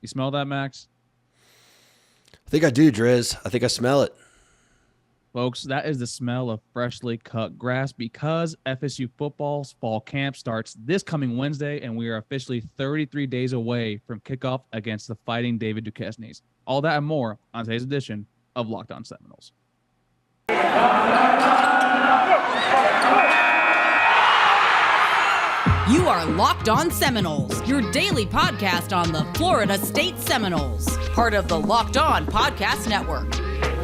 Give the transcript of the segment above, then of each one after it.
You smell that, Max? I think I do, Driz. I think I smell it. Folks, that is the smell of freshly cut grass because FSU football's fall camp starts this coming Wednesday, and we are officially 33 days away from kickoff against the Fighting David Duquesnes. All that and more on today's edition of Locked Seminoles. You are Locked Seminoles, your daily podcast on the Florida State Seminoles, part of the Locked On Podcast Network.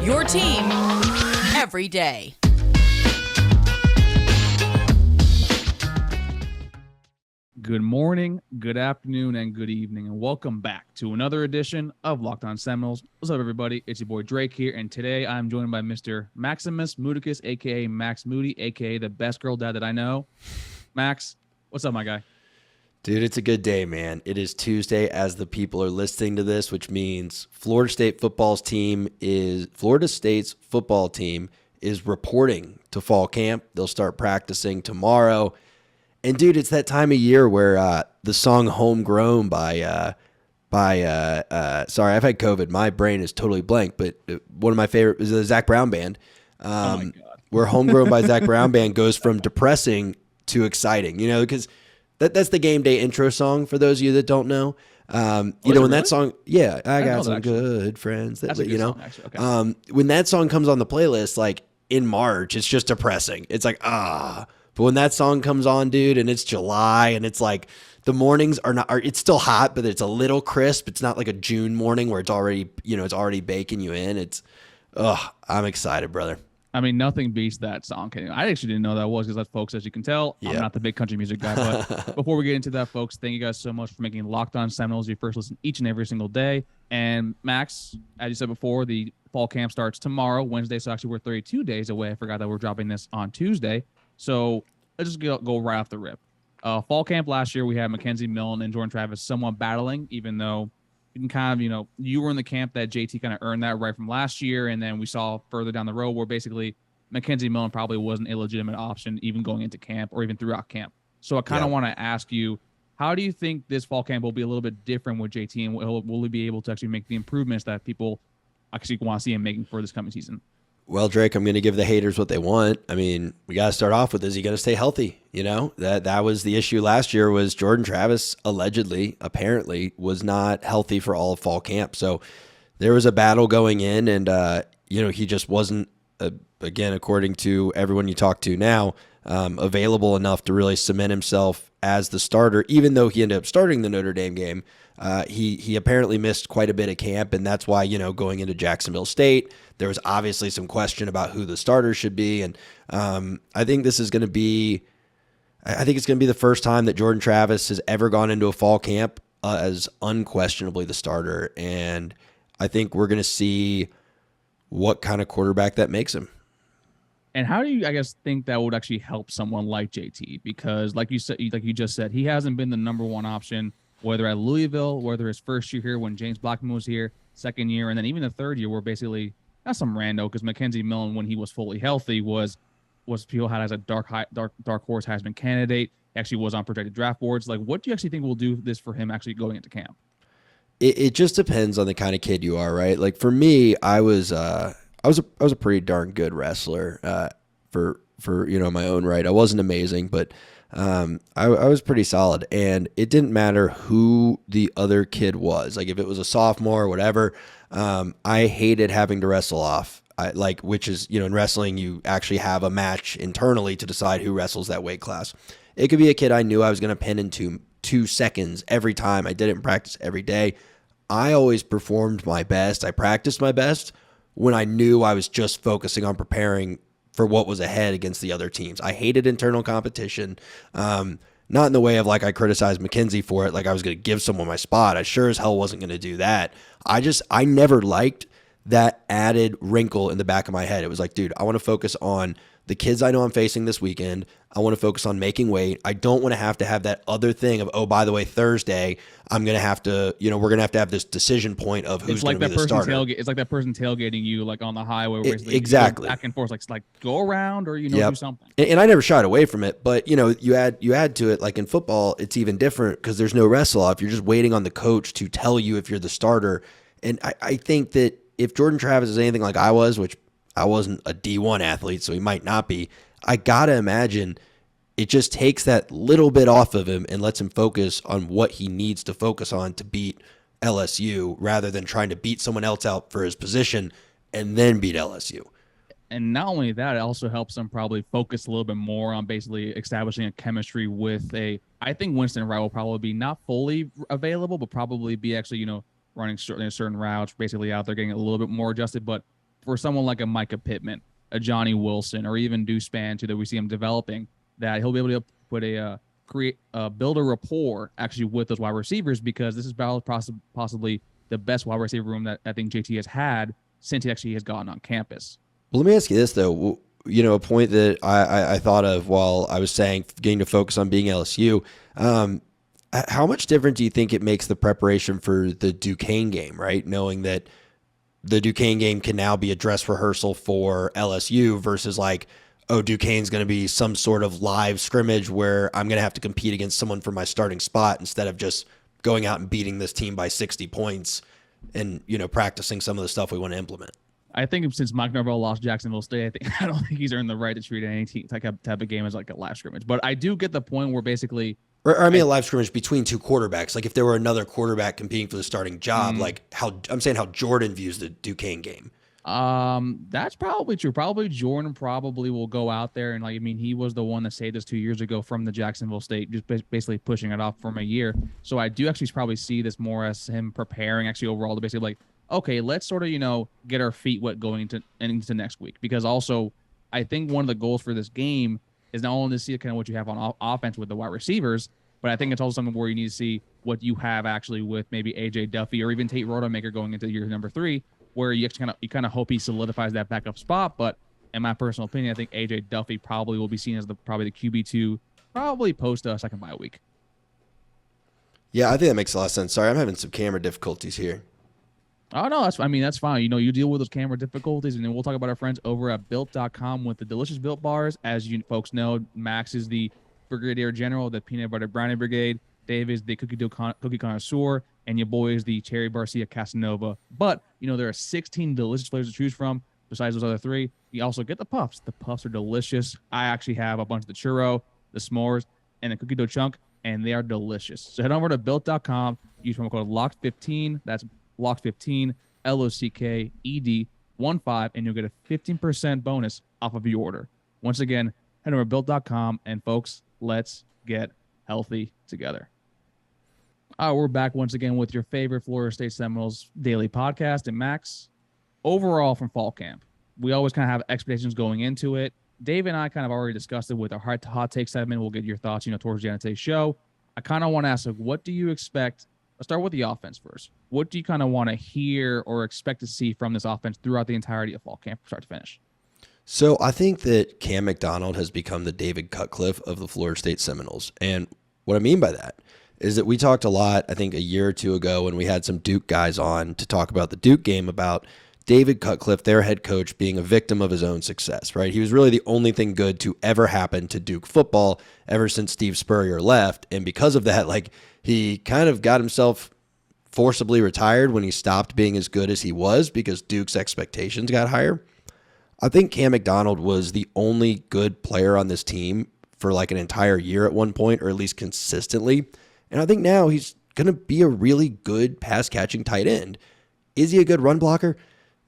Your team every day. Good morning, good afternoon, and good evening, and welcome back to another edition of Locked On Seminoles. What's up, everybody? It's your boy Drake here, and today I'm joined by Mr. Maximus Moodicus, a.k.a. Max Moody, a.k.a. the best girl dad that I know. Max, what's up, my guy? Dude, it's a good day, man. It is Tuesday as the people are listening to this, which means Florida State's football team is reporting to fall camp. They'll start practicing tomorrow. And dude, it's that time of year where the song "Homegrown" by sorry, I've had COVID. My brain is totally blank, but one of my favorite is the Zach Brown Band. Oh my God. Where "Homegrown" by Zach Brown Band goes from depressing to exciting, because that's the game day intro song for those of you that don't know. When really? that song, yeah, I got some actually. good friends that, That's a good song, actually. Okay. when that song comes on the playlist, like in March, it's just depressing. It's like, but when that song comes on, dude, and it's July and it's like the mornings it's still hot, but it's a little crisp. It's not like a June morning where it's already baking you in. I'm excited, brother. I mean, nothing beats that song. I actually didn't know that was because, folks, as you can tell, I'm not the big country music guy. But before we get into that, folks, thank you guys so much for making Locked On Seminoles your first listen each and every single day. And Max, as you said before, the fall camp starts tomorrow, Wednesday. So actually, we're 32 days away. I forgot that we're dropping this on Tuesday. So let's just go right off the rip. Fall camp last year, we had Mackenzie Milne and Jordan Travis somewhat battling, even though you can kind of, you were in the camp that JT kind of earned that right from last year. And then we saw further down the road where basically Mackenzie Milne probably wasn't a legitimate option even going into camp or even throughout camp. So I kind of want to ask you, how do you think this fall camp will be a little bit different with JT, and will he be able to actually make the improvements that people actually want to see him making for this coming season? Well, Drake, I'm going to give the haters what they want. I mean, we got to start off with, is he going to stay healthy? That was the issue last year, was Jordan Travis apparently was not healthy for all of fall camp. So there was a battle going in, and, he just wasn't, again, according to everyone you talk to now, available enough to really cement himself as the starter, even though he ended up starting the Notre Dame game. He apparently missed quite a bit of camp, and that's why, going into Jacksonville State, there was obviously some question about who the starter should be. And I think it's going to be the first time that Jordan Travis has ever gone into a fall camp as unquestionably the starter. And I think we're going to see what kind of quarterback that makes him. And how do you, think that would actually help someone like JT? Because like you just said, he hasn't been the number one option, whether at Louisville, whether his first year here when James Blackman was here, second year, and then even the third year, where basically not some rando, because Mackenzie Milne, when he was fully healthy, was people had as a dark horse Heisman candidate. Actually was on projected draft boards. Like, what do you actually think will do this for him actually going into camp? It just depends on the kind of kid you are, right? Like for me, I was a pretty darn good wrestler for my own right. I wasn't amazing, but I was pretty solid, and it didn't matter who the other kid was. Like if it was a sophomore or whatever, I hated having to wrestle off. Which is, in wrestling, you actually have a match internally to decide who wrestles that weight class. It could be a kid I knew I was going to pin in 2 seconds every time. I did it in practice every day. I always performed my best. I practiced my best when I knew I was just focusing on preparing for what was ahead against the other teams. I hated internal competition, not in the way of like I criticized McKenzie for it, like I was going to give someone my spot. I sure as hell wasn't going to do that. I never liked that added wrinkle in the back of my head. It was like, dude, I want to focus on the kids I know I'm facing this weekend. I want to focus on making weight. I don't want to have that other thing of, oh, by the way, Thursday, I'm going to have to, we're going to have this decision point of who's going to be the starter. It's like that person tailgating you like on the highway. Where exactly. Back and forth, like go around or, do something. And I never shied away from it, but, you add to it, like in football, it's even different because there's no wrestle off. You're just waiting on the coach to tell you if you're the starter. And I think that if Jordan Travis is anything like I was, which I wasn't a D1 athlete, so he might not be, I got to imagine it just takes that little bit off of him and lets him focus on what he needs to focus on to beat LSU rather than trying to beat someone else out for his position and then beat LSU. And not only that, it also helps them probably focus a little bit more on basically establishing a chemistry with I think Winston Wright will probably be not fully available, but probably be actually, running certain routes, basically out there getting a little bit more adjusted. But for someone like a Mycah Pittman, a Johnny Wilson, or even Deuce Spann, too, that we see him developing, that he'll be able to put build a rapport actually with those wide receivers, because this is possibly the best wide receiver room that I think JT has had since he actually has gotten on campus. Well, let me ask you this, though. A point that I thought of while I was saying getting to focus on being LSU, how much different do you think it makes the preparation for the Duquesne game, right? Knowing that the Duquesne game can now be a dress rehearsal for LSU versus like, oh, Duquesne's going to be some sort of live scrimmage where I'm going to have to compete against someone for my starting spot instead of just going out and beating this team by 60 points and, practicing some of the stuff we want to implement. I think since Mike Norvell lost Jacksonville State, I don't think he's earned the right to treat any type of game as like a live scrimmage. But I do get the point where basically, a live scrimmage between two quarterbacks. Like if there were another quarterback competing for the starting job, like how Jordan views the Duquesne game. That's probably true. Probably Jordan will go out there and he was the one that saved us 2 years ago from the Jacksonville State, just basically pushing it off from a year. So I do actually probably see this more as him preparing actually overall to basically okay, let's sort of, get our feet wet going into next week. Because also I think one of the goals for this game is not only to see kind of what you have on offense with the wide receivers, but I think it's also something where you need to see what you have actually with maybe AJ Duffy or even Tate Rodemaker going into year number 3, where you kind of hope he solidifies that backup spot. But in my personal opinion, I think AJ Duffy probably will be seen as probably the QB2, probably post second bye week. Yeah, I think that makes a lot of sense. Sorry, I'm having some camera difficulties here. Oh, no, that's fine. You deal with those camera difficulties, and then we'll talk about our friends over at Built.com with the delicious Built bars. As you folks know, Max is the Brigadier General, the Peanut Butter Brownie Brigade. Dave is the cookie connoisseur, and your boy is the Cherry Barcia Casanova. But, there are 16 delicious flavors to choose from besides those other 3. You also get the puffs. The puffs are delicious. I actually have a bunch of the churro, the s'mores, and the cookie dough chunk, and they are delicious. So head over to Built.com. Use promo code LOCKED15. That's LOCKED15, LOCKED 15, and you'll get a 15% bonus off of your order. Once again, head over to Built.com, and folks, let's get healthy together. All right, we're back once again with your favorite Florida State Seminoles daily podcast. And Max, overall from fall camp, we always kind of have expectations going into it. Dave and I kind of already discussed it with our hot take segment. We'll get your thoughts, towards the end of today's show. I kind of want to ask, what do you expect? Let's start with the offense first. What do you kind of want to hear or expect to see from this offense throughout the entirety of fall camp, start to finish? So I think that Cam McDonald has become the David Cutcliffe of the Florida State Seminoles. And what I mean by that is that we talked a lot, I think a year or two ago when we had some Duke guys on to talk about the Duke game, about David Cutcliffe, their head coach, being a victim of his own success, right? He was really the only thing good to ever happen to Duke football ever since Steve Spurrier left. And because of that, he kind of got himself forcibly retired when he stopped being as good as he was because Duke's expectations got higher. I think Cam McDonald was the only good player on this team for an entire year at one point, or at least consistently. And I think now he's going to be a really good pass-catching tight end. Is he a good run blocker?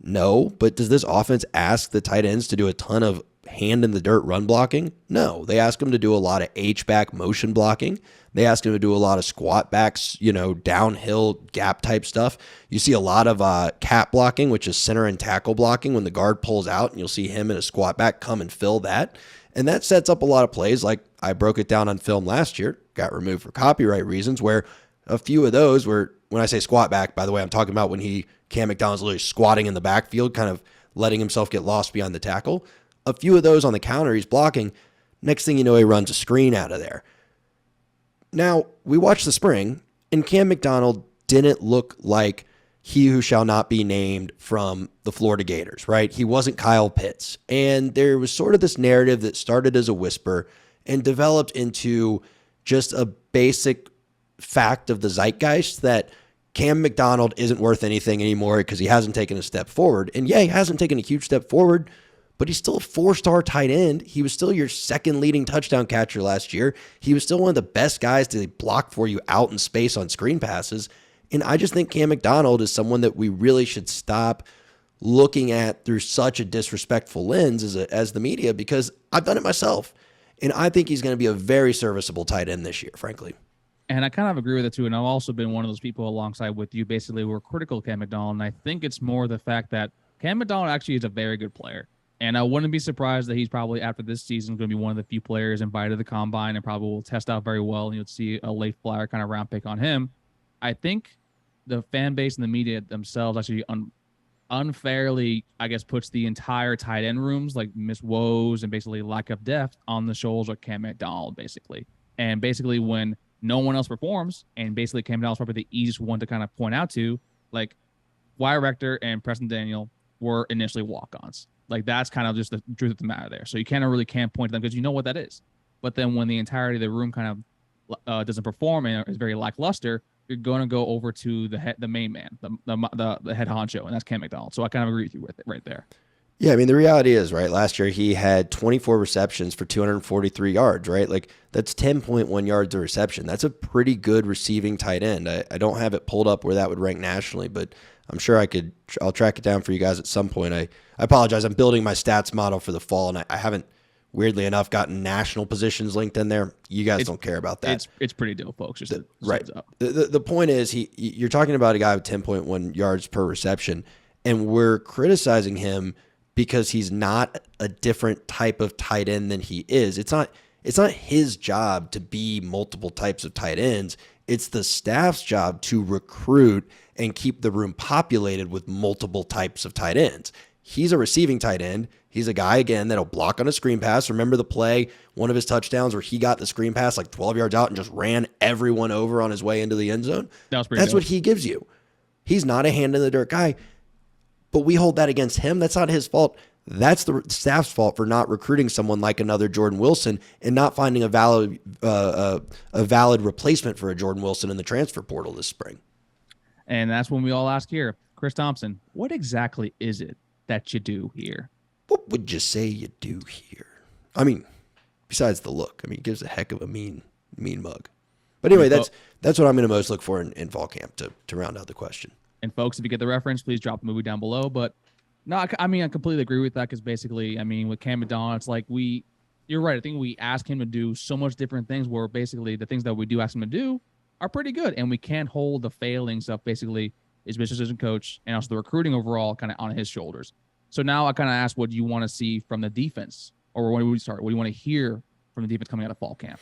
No, but does this offense ask the tight ends to do a ton of hand-in-the-dirt run blocking? No, they ask him to do a lot of H-back motion blocking. They ask him to do a lot of squat backs, downhill gap type stuff. You see a lot of cap blocking, which is center and tackle blocking when the guard pulls out, and you'll see him in a squat back come and fill that. And that sets up a lot of plays. Like I broke it down on film last year, got removed for copyright reasons, where a few of those were, when I say squat back, by the way, I'm talking about when Cam McDonald's literally squatting in the backfield, kind of letting himself get lost behind the tackle. a few of those on the counter, he's blocking. Next thing you know, he runs a screen out of there. Now, we watched the spring, and Cam McDonald didn't look like he who shall not be named from the Florida Gators, right? He wasn't Kyle Pitts. And there was sort of this narrative that started as a whisper and developed into just a basic fact of the zeitgeist that Cam McDonald isn't worth anything anymore because he hasn't taken a step forward. And yeah, he hasn't taken a huge step forward, but he's still a 4-star tight end. He was still your second leading touchdown catcher last year. He was still one of the best guys to block for you out in space on screen passes. And I just think Cam McDonald is someone that we really should stop looking at through such a disrespectful lens as the media, because I've done it myself. And I think he's going to be a very serviceable tight end this year, frankly. And I kind of agree with it too. And I've also been one of those people alongside with you, basically, who are critical of Cam McDonald. And I think it's more the fact that Cam McDonald actually is a very good player. And I wouldn't be surprised that he's probably, after this season, going to be one of the few players invited to the combine and probably will test out very well. And you'll see a late flyer kind of round pick on him. I think the fan base and the media themselves actually unfairly, I guess, puts the entire tight end rooms, like Miss Woes and basically lack of depth, on the shoulders of Cam McDonald, basically. And basically when no one else performs, and basically Cam McDonald's probably the easiest one to kind of point out to, like Wyatt Rector and Preston Daniel were initially walk-ons. Like, that's kind of just the truth of the matter there. So you can't point to them because you know what that is. But then when the entirety of the room kind of doesn't perform and is very lackluster, you're going to go over to the main man, the head honcho, and that's Cam McDonald. So I kind of agree with you with it right there. Yeah, I mean, the reality is, right, last year he had 24 receptions for 243 yards, right? Like, that's 10.1 yards a reception. That's a pretty good receiving tight end. I don't have it pulled up where that would rank nationally, but I'm sure I'll track it down for you guys at some point. I apologize. I'm building my stats model for the fall, and I haven't, weirdly enough, gotten national positions linked in there. You guys don't care about that. It's pretty dope, folks. Just right. The point is, you're talking about a guy with 10.1 yards per reception, and we're criticizing him because he's not a different type of tight end than he is. It's not his job to be multiple types of tight ends. It's the staff's job to recruit and keep the room populated with multiple types of tight ends. He's a receiving tight end. He's a guy, again, that'll block on a screen pass. Remember the play, one of his touchdowns where he got the screen pass like 12 yards out and just ran everyone over on his way into the end zone? That's dope. What he gives you. He's not a hand-in-the-dirt guy, but we hold that against him. That's not his fault. That's the staff's fault for not recruiting someone like another Jordan Wilson and not finding a valid replacement for a Jordan Wilson in the transfer portal this spring. And that's when we all ask here, Chris Thompson, what exactly is it that you do here? What would you say you do here? I mean, besides the look, I mean, he gives a heck of a mean mug. But anyway, that's what I'm going to most look for in fall camp to round out the question. And folks, if you get the reference, please drop the movie down below. But no, I mean, I completely agree with that because basically, I mean, with Cam McDonald, it's like you're right. I think we ask him to do so much different things where basically the things that we do ask him to do are pretty good. And we can't hold the failings of basically his business assistant coach and also the recruiting overall kind of on his shoulders. So now I kind of ask, what do you want to see from the defense? Or what do you want to hear from the defense coming out of fall camp?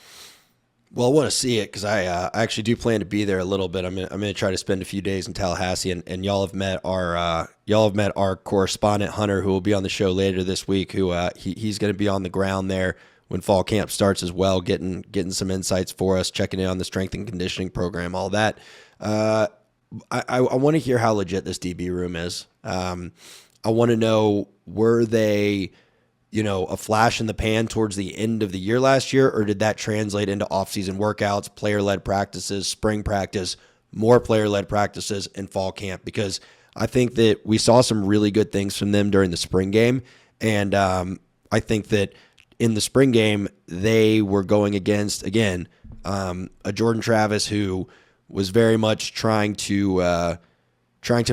Well, I want to see it because I actually do plan to be there a little bit. I'm gonna try to spend a few days in Tallahassee, and y'all have met our correspondent Hunter, who will be on the show later this week. Who he's going to be on the ground there when fall camp starts as well, getting some insights for us, checking in on the strength and conditioning program, all that. I want to hear how legit this DB room is. I want to know, were they, a flash in the pan towards the end of the year last year, or did that translate into off-season workouts, player-led practices, spring practice, more player-led practices, and fall camp? Because I think that we saw some really good things from them during the spring game, and I think that in the spring game, they were going against, again, a Jordan Travis who was very much trying to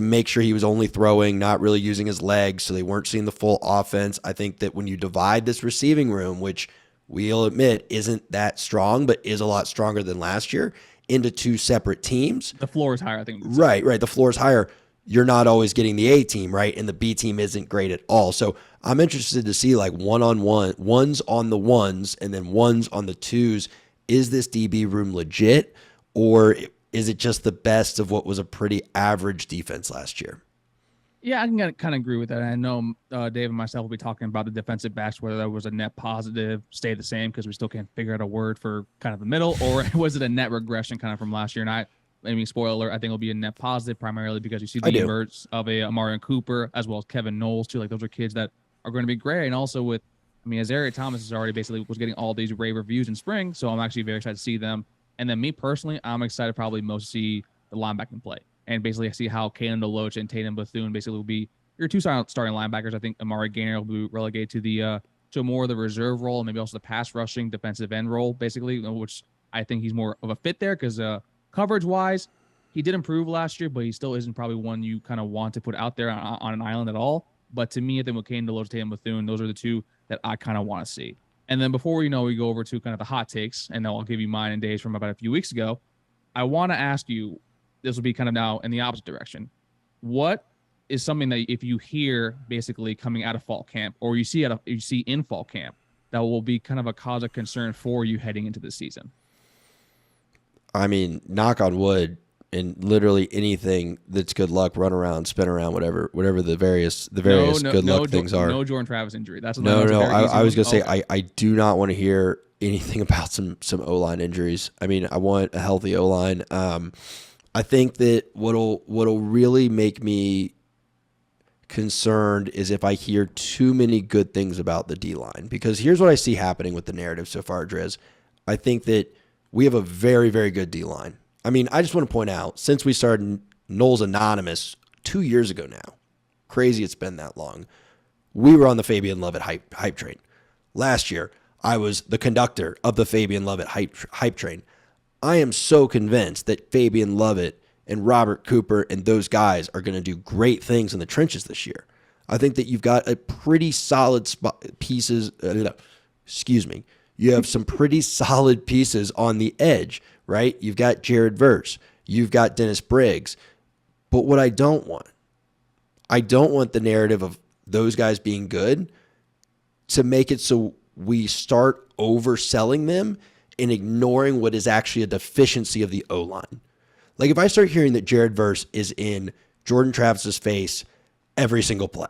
make sure he was only throwing, not really using his legs, so they weren't seeing the full offense. I think that when you divide this receiving room, which we'll admit isn't that strong, but is a lot stronger than last year, into two separate teams. The floor is higher, I think. Right. The floor is higher. You're not always getting the A team, right? And the B team isn't great at all. So I'm interested to see like one-on-one, ones on the ones, and then ones on the twos. Is this DB room legit, or is it just the best of what was a pretty average defense last year? Yeah, I can kind of agree with that. I know Dave and myself will be talking about the defensive backs, whether that was a net positive, stay the same because we still can't figure out a word for kind of the middle, or was it a net regression kind of from last year? And spoiler alert, I think it'll be a net positive primarily because you see the emergence of a Omarion Cooper as well as Kevin Knowles too. Like those are kids that are going to be great. And also with, Azaryeah Thomas is already was getting all these rave reviews in spring, so I'm actually very excited to see them. And then me personally, I'm excited probably most to see the linebacking play. And basically, I see how Kanan Deloach and Tatum Bethune basically will be your two starting linebackers. I think Amari Gaynor will be relegated to more of the reserve role and maybe also the pass rushing defensive end role, basically, which I think he's more of a fit there because coverage-wise, he did improve last year, but he still isn't probably one you kind of want to put out there on an island at all. But to me, I think with Kanan Deloach, Tatum Bethune, those are the two that I kind of want to see. And then before we go over to kind of the hot takes, and then I'll give you mine and Dave's from about a few weeks ago, I want to ask you, this will be kind of now in the opposite direction. What is something that if you hear basically coming out of fall camp or you see in fall camp that will be kind of a cause of concern for you heading into the season? Knock on wood, and literally anything that's good luck, run around, spin around, whatever the various good luck things are. No Jordan Travis injury. That's no. I was gonna say I do not want to hear anything about some O-line injuries. I want a healthy O-line. I think that what'll really make me concerned is if I hear too many good things about the D-line. Because here's what I see happening with the narrative so far, Driz. I think that we have a very, very good D-line. I just want to point out, since we started Knowles Anonymous 2 years ago now, crazy it's been that long, we were on the Fabien Lovett hype train. Last year, I was the conductor of the Fabien Lovett hype train. I am so convinced that Fabien Lovett and Robert Cooper and those guys are going to do great things in the trenches this year. I think that you've got a pretty solid pieces. You have some pretty solid pieces on the edge, right? You've got Jared Verse. You've got Dennis Briggs. But what I don't want the narrative of those guys being good to make it so we start overselling them and ignoring what is actually a deficiency of the O-line. Like if I start hearing that Jared Verse is in Jordan Travis's face every single play.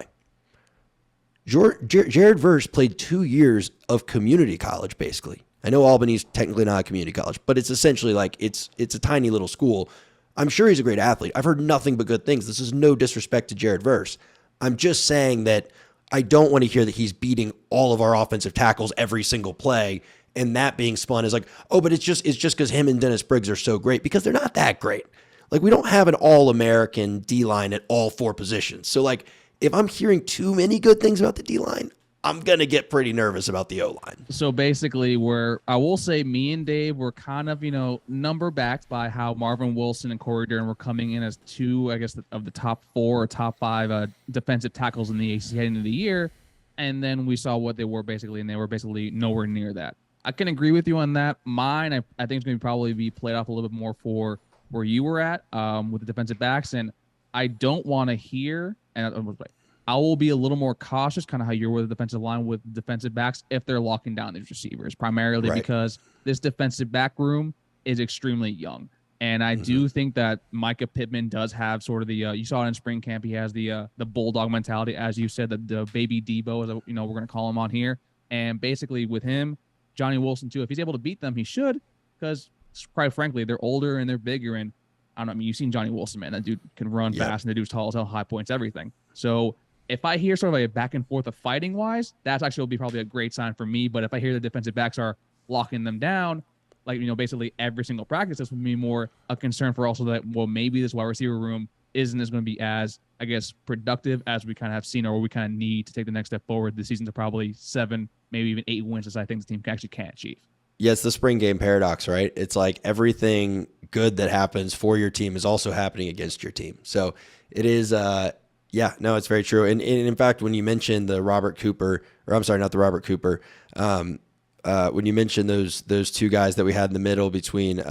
Jared Verse played 2 years of community college, basically. I know Albany's technically not a community college, but it's essentially like it's a tiny little school. I'm sure he's a great athlete. I've heard nothing but good things. This is no disrespect to Jared Verse. I'm just saying that I don't want to hear that he's beating all of our offensive tackles every single play, and that being spun is like, oh, but it's just because him and Dennis Briggs are so great, because they're not that great. Like, we don't have an all-American D-line at all 4 positions. So, like, if I'm hearing too many good things about the D-line, I'm going to get pretty nervous about the O-line. So basically, I will say me and Dave were kind of, number backed by how Marvin Wilson and Corey Durden were coming in as 2, I guess, of the top 4 or top 5 defensive tackles in the ACC heading into the year. And then we saw what they were basically, and they were basically nowhere near that. I can agree with you on that. Mine, I think it's going to probably be played off a little bit more for where you were at with the defensive backs. And I don't want to hear, and I will be a little more cautious, kind of how you're with the defensive line with defensive backs, if they're locking down these receivers, primarily because this defensive back room is extremely young. And I do think that Mycah Pittman does have sort of the, you saw it in spring camp, he has the bulldog mentality, as you said, the baby Debo, as we're going to call him on here. And basically with him, Johnny Wilson too, if he's able to beat them, he should, because quite frankly, they're older and they're bigger. And I don't know, you've seen Johnny Wilson, man. That dude can run fast, and the dude's tall as hell, high points, everything. So if I hear sort of a back and forth of fighting wise, that's actually will be probably a great sign for me. But if I hear the defensive backs are locking them down, like, basically every single practice, this would be more a concern for also that, well, maybe this wide receiver room isn't as going to be as, I guess, productive as we kind of have seen, or we kind of need to take the next step forward this season to probably 7, maybe even 8 wins, as I think the team actually can achieve. Yeah, it's the spring game paradox, right? It's like everything good that happens for your team is also happening against your team. So it is, it's very true. And in fact, when you mentioned the Robert Cooper, or I'm sorry, not the Robert Cooper, when you mentioned those 2 guys that we had in the middle between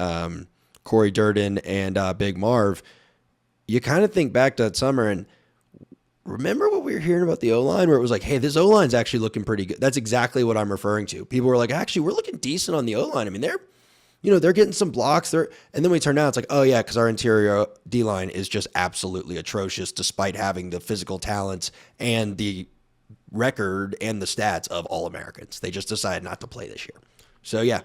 Corey Durden and Big Marv, you kind of think back to that summer and remember what we were hearing about the O-line, where it was like, hey, this O-line's actually looking pretty good. That's exactly what I'm referring to. People were like, actually, we're looking decent on the O-line. I mean, they're getting some blocks there. And then we turn out, it's like, oh yeah, because our interior D-line is just absolutely atrocious despite having the physical talents and the record and the stats of All-Americans. They just decided not to play this year. So yeah.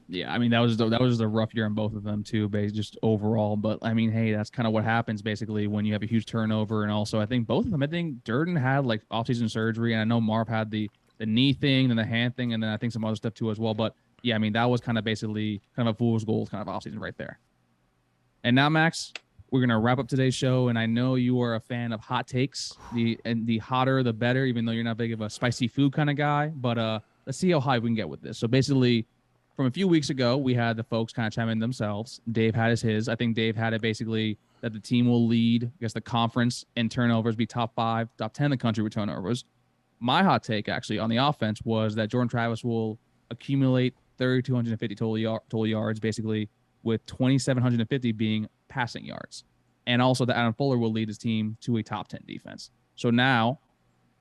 Yeah. I mean, that was a rough year in both of them too, just overall. But I mean, hey, that's kind of what happens basically when you have a huge turnover. And also, I think both of them. I think Durden had like offseason surgery, and I know Marv had the knee thing and the hand thing, and then I think some other stuff too as well. But yeah, I mean, that was kind of basically kind of a fool's gold kind of offseason right there. And now, Max, we're gonna wrap up today's show, and I know you are a fan of hot takes. The hotter, the better. Even though you're not big of a spicy food kind of guy, but let's see how high we can get with this. So basically, from a few weeks ago, we had the folks kind of chime in themselves. Dave had his. I think Dave had it basically that the team will lead, I guess, the conference in turnovers, be top 5, top 10 in the country with turnovers. My hot take, actually, on the offense was that Jordan Travis will accumulate 3,250 total yards, basically, with 2,750 being passing yards. And also that Adam Fuller will lead his team to a top 10 defense. So now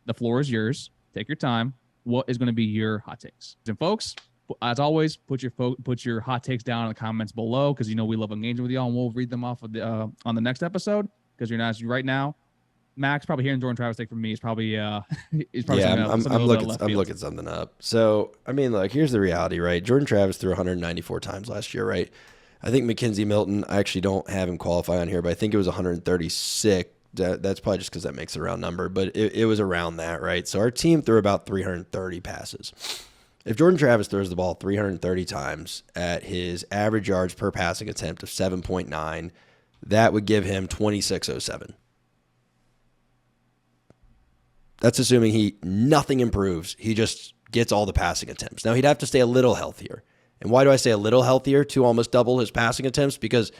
the floor is yours. Take your time. What is going to be your hot takes? And folks, as always, put your hot takes down in the comments below, because we love engaging with y'all, and we'll read them off of the on the next episode. Because you're not right now, Max probably hearing Jordan Travis take from me is probably I'm looking something up. So I mean, look, here's the reality, right? Jordan Travis threw 194 times last year, right? I think Mackenzie Milton, I actually don't have him qualify on here, but I think it was 136. That's probably just because that makes it a round number, but it was around that, right? So our team threw about 330 passes. If Jordan Travis throws the ball 330 times at his average yards per passing attempt of 7.9, that would give him 2607. That's assuming nothing improves. He just gets all the passing attempts. Now, he'd have to stay a little healthier. And why do I say a little healthier to almost double his passing attempts? Because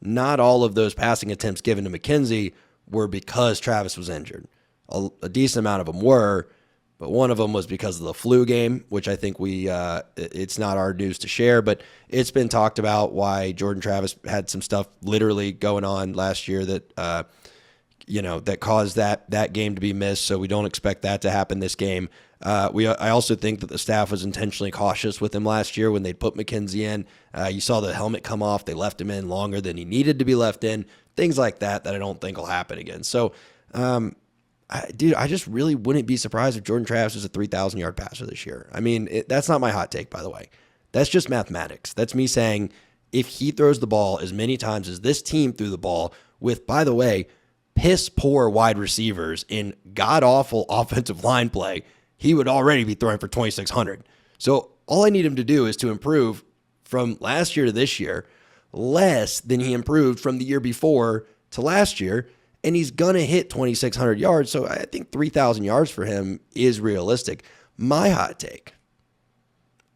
not all of those passing attempts given to McKenzie were because Travis was injured. A decent amount of them were, but one of them was because of the flu game, which I think it's not our news to share, but it's been talked about why Jordan Travis had some stuff literally going on last year that, that caused that game to be missed. So we don't expect that to happen this game. I also think that the staff was intentionally cautious with him last year when they'd put McKenzie in. You saw the helmet come off. They left him in longer than he needed to be left in. Things like that I don't think will happen again. So, I just really wouldn't be surprised if Jordan Travis is a 3,000-yard passer this year. I mean, that's not my hot take, by the way. That's just mathematics. That's me saying if he throws the ball as many times as this team threw the ball with, by the way, piss-poor wide receivers in god-awful offensive line play, he would already be throwing for 2,600. So all I need him to do is to improve from last year to this year less than he improved from the year before to last year, and he's going to hit 2,600 yards. So I think 3,000 yards for him is realistic. My hot take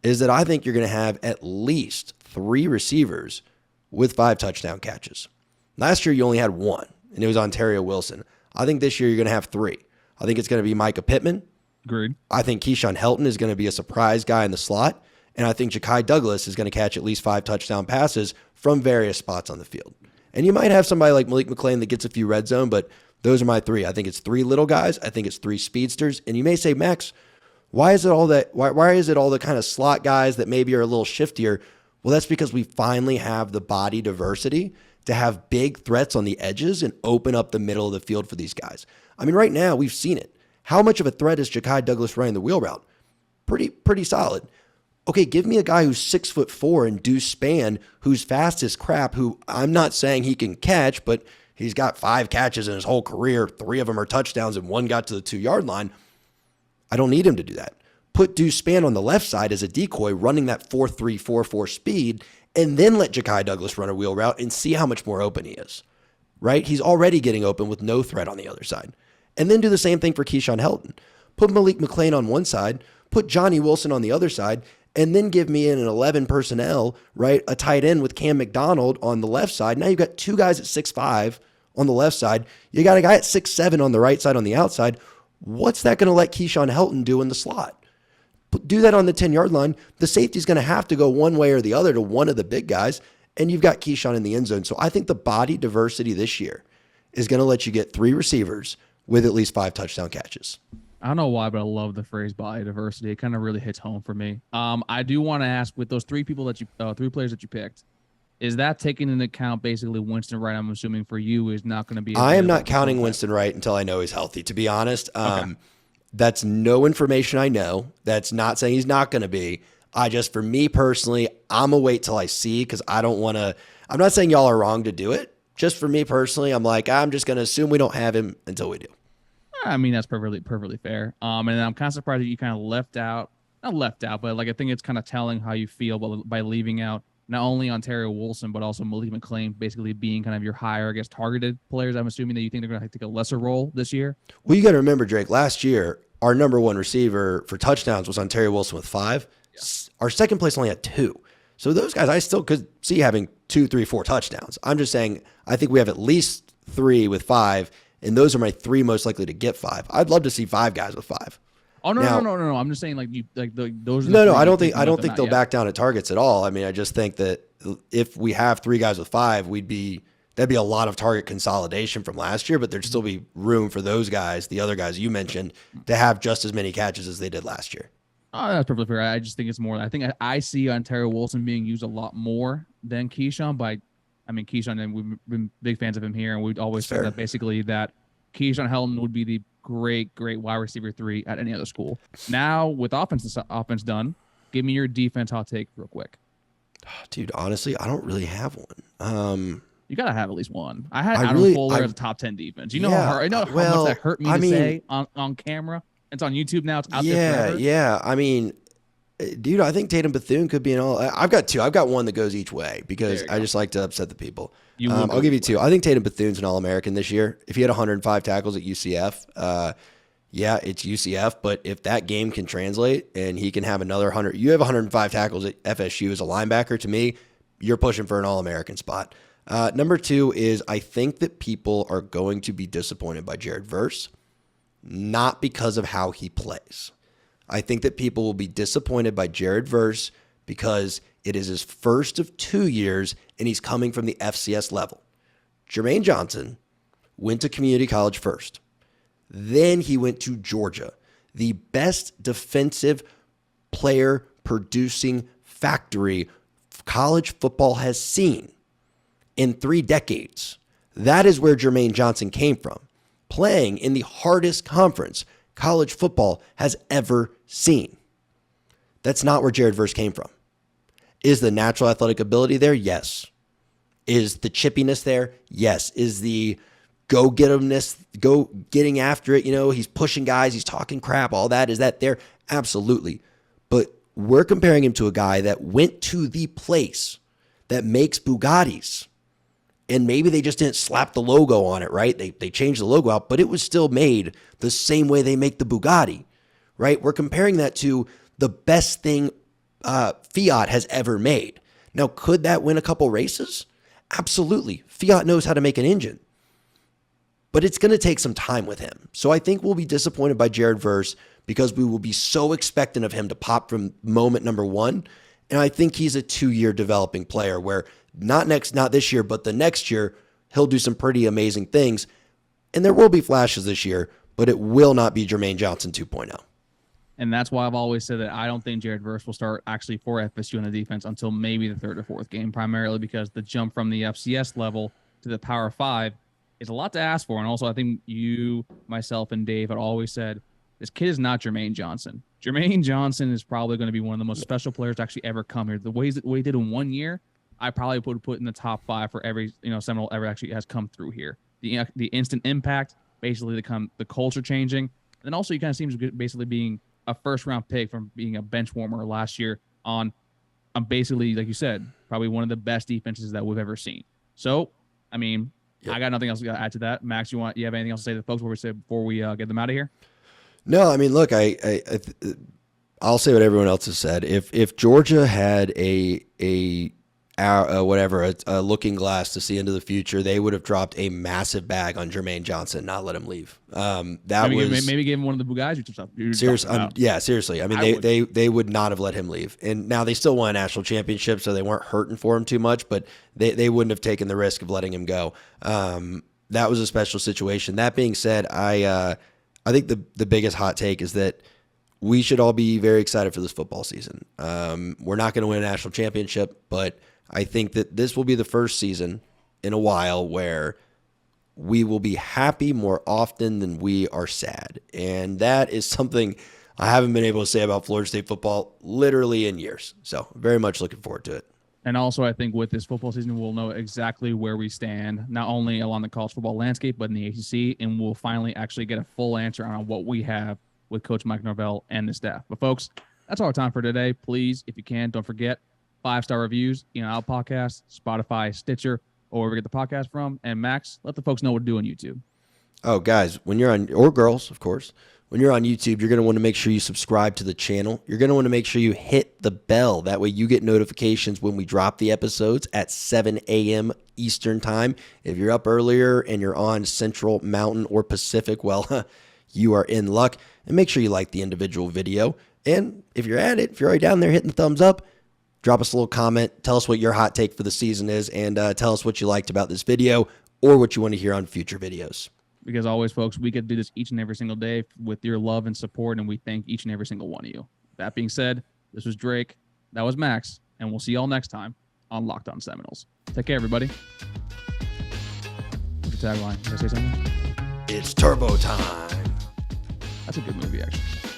is that I think you're going to have at least 3 receivers with 5 touchdown catches. Last year, you only had 1, and it was Ontario Wilson. I think this year you're going to have 3. I think it's going to be Mycah Pittman. Agreed. I think Keyshawn Helton is going to be a surprise guy in the slot. And I think Ja'Kai Douglas is going to catch at least 5 touchdown passes from various spots on the field. And you might have somebody like Malik McClain that gets a few red zone, but those are my 3. I think it's 3 little guys. I think it's 3 speedsters. And you may say, Max, why is it all the kind of slot guys that maybe are a little shiftier? Well, that's because we finally have the body diversity to have big threats on the edges and open up the middle of the field for these guys. I mean, right now we've seen it. How much of a threat is Ja'Kai Douglas running the wheel route? Pretty solid. Okay, give me a guy who's 6'4" and Deuce Spann, who's fast as crap, who I'm not saying he can catch, but he's got 5 catches in his whole career. 3 of them are touchdowns and 1 got to the 2-yard line. I don't need him to do that. Put Deuce Spann on the left side as a decoy, running that 4.3, 4.4 speed, and then let Ja'Kai Douglas run a wheel route and see how much more open he is, right? He's already getting open with no threat on the other side. And then do the same thing for Keyshawn Helton. Put Malik McClain on one side, put Johnny Wilson on the other side, and then give me an 11 personnel, right? A tight end with Cam McDonald on the left side. Now you've got 2 guys at 6'5" on the left side. You got a guy at 6'7" on the right side on the outside. What's that going to let Keyshawn Helton do in the slot? Do that on the 10-yard line. The safety's going to have to go one way or the other to one of the big guys, and you've got Keyshawn in the end zone. So I think the body diversity this year is going to let you get 3 receivers with at least 5 touchdown catches. I don't know why, but I love the phrase biodiversity. It kind of really hits home for me. I do want to ask, with those three players that you picked, is that taking into account basically Winston Wright? I'm assuming for you is not going to be. I am not counting Winston Wright until I know he's healthy. To be honest, that's no information I know. That's not saying he's not going to be. For me personally, I'm gonna wait till I see, because I don't want to. I'm not saying y'all are wrong to do it. Just for me personally, I'm just gonna assume we don't have him until we do. I mean, that's perfectly fair. And I'm kind of surprised that you kind of not left out, but like I think it's kind of telling how you feel by leaving out not only Ontario Wilson, but also Malik McLean basically being kind of your higher, I guess, targeted players. I'm assuming that you think they're going to take a lesser role this year. Well, you got to remember, Drake, last year, our number one receiver for touchdowns was Ontario Wilson with 5. Yeah. Our second place only had 2. So those guys, I still could see having 2, 3, 4 touchdowns. I'm just saying, I think we have at least 3 with 5, and those are my 3 most likely to get 5. I'd love to see 5 guys with 5. Oh no. I'm just saying those. Are no. I don't think they'll back down at targets at all. I mean, I just think that if we have 3 guys with 5, that'd be a lot of target consolidation from last year. But there'd still be room for those guys, the other guys you mentioned, to have just as many catches as they did last year. Oh, that's perfectly fair. I just think it's more. I think I see Ontario Wilson being used a lot more than Keyshawn. Keyshawn, and we've been big fans of him here, and we'd always say that basically that Keyshawn Helton would be the great wide receiver 3 at any other school. Now with offense done, give me your defense hot take real quick. Dude, honestly, I don't really have one. You gotta have at least one. I had Adam Fuller as a top 10 defense. You know how much that hurt me to say on camera. It's on YouTube now. It's out there forever. Yeah. I mean, dude, I think Tatum Bethune could be an all. I've got 2. I've got one that goes each way because I just like to upset the people. I'll give you 2. I think Tatum Bethune's an All-American this year. If he had 105 tackles at UCF, it's UCF. But if that game can translate and he can have another 100, you have 105 tackles at FSU as a linebacker. To me, you're pushing for an All-American spot. Number 2 is I think that people are going to be disappointed by Jared Verse, not because of how he plays. I think that people will be disappointed by Jared Verse because it is his first of 2 years and he's coming from the FCS level. Jermaine Johnson went to community college first. Then he went to Georgia, the best defensive player producing factory college football has seen in 3 decades. That is where Jermaine Johnson came from, playing in the hardest conference college football has ever seen. That's not where Jared Verse came from. Is the natural athletic ability there? Yes. Is the chippiness there? Yes. Is the getting after it? He's pushing guys, he's talking crap, all that. Is that there? Absolutely. But we're comparing him to a guy that went to the place that makes Bugattis. And maybe they just didn't slap the logo on it, right? They changed the logo out, but it was still made the same way they make the Bugatti, right? We're comparing that to the best thing Fiat has ever made. Now, could that win a couple races? Absolutely. Fiat knows how to make an engine. But it's going to take some time with him. So I think we'll be disappointed by Jared Verse because we will be so expectant of him to pop from moment number 1. And I think he's a 2-year developing player where not this year, but the next year, he'll do some pretty amazing things. And there will be flashes this year, but it will not be Jermaine Johnson 2.0. And that's why I've always said that I don't think Jared Verse will start actually for FSU in the defense until maybe the 3rd or 4th game, primarily because the jump from the FCS level to the Power 5 is a lot to ask for. And also, I think you, myself, and Dave had always said, this kid is not Jermaine Johnson. Jermaine Johnson is probably going to be one of the most special players to actually ever come here. The way he did in 1 year, I probably would put in the top 5 for every Seminole ever actually has come through here. The instant impact, basically the culture changing, and then also he kind of seems basically being a 1st-round pick from being a bench warmer last year on basically, like you said, probably one of the best defenses that we've ever seen. So, I mean, I got nothing else to add to that. Max, you have anything else to say to the folks before we get them out of here? No, I mean, look, I'll say what everyone else has said. If Georgia had a looking glass to see into the future, they would have dropped a massive bag on Jermaine Johnson, not let him leave. Maybe give him one of the Bugattis. Seriously. I mean, they would not have let him leave. And now they still won a national championship, so they weren't hurting for him too much, but they wouldn't have taken the risk of letting him go. That was a special situation. That being said, I think the biggest hot take is that we should all be very excited for this football season. We're not going to win a national championship, but I think that this will be the first season in a while where we will be happy more often than we are sad. And that is something I haven't been able to say about Florida State football literally in years. So very much looking forward to it. And also, I think with this football season, we'll know exactly where we stand, not only along the college football landscape, but in the ACC, and we'll finally actually get a full answer on what we have with Coach Mike Norvell and the staff. But, folks, that's all our time for today. Please, if you can, don't forget 5-star reviews, Our podcast, Spotify, Stitcher, or wherever we get the podcast from. And, Max, let the folks know what to do on YouTube. Oh, guys, when you're on, or girls, of course, when you're on YouTube, you're going to want to make sure you subscribe to the channel. You're going to want to make sure you hit the bell. That way you get notifications when we drop the episodes at 7 a.m. Eastern time. If you're up earlier and you're on Central, Mountain, or Pacific, well, you are in luck. And make sure you like the individual video. And if you're at it, if you're already down there hitting the thumbs up, drop us a little comment. Tell us what your hot take for the season is, and tell us what you liked about this video or what you want to hear on future videos. Because always, folks, we get to do this each and every single day with your love and support, and we thank each and every single one of you. That being said, this was Drake. That was Max, and we'll see y'all next time on Locked On Seminoles. Take care, everybody. What's your tagline? Did I say something? It's turbo time. That's a good movie, actually.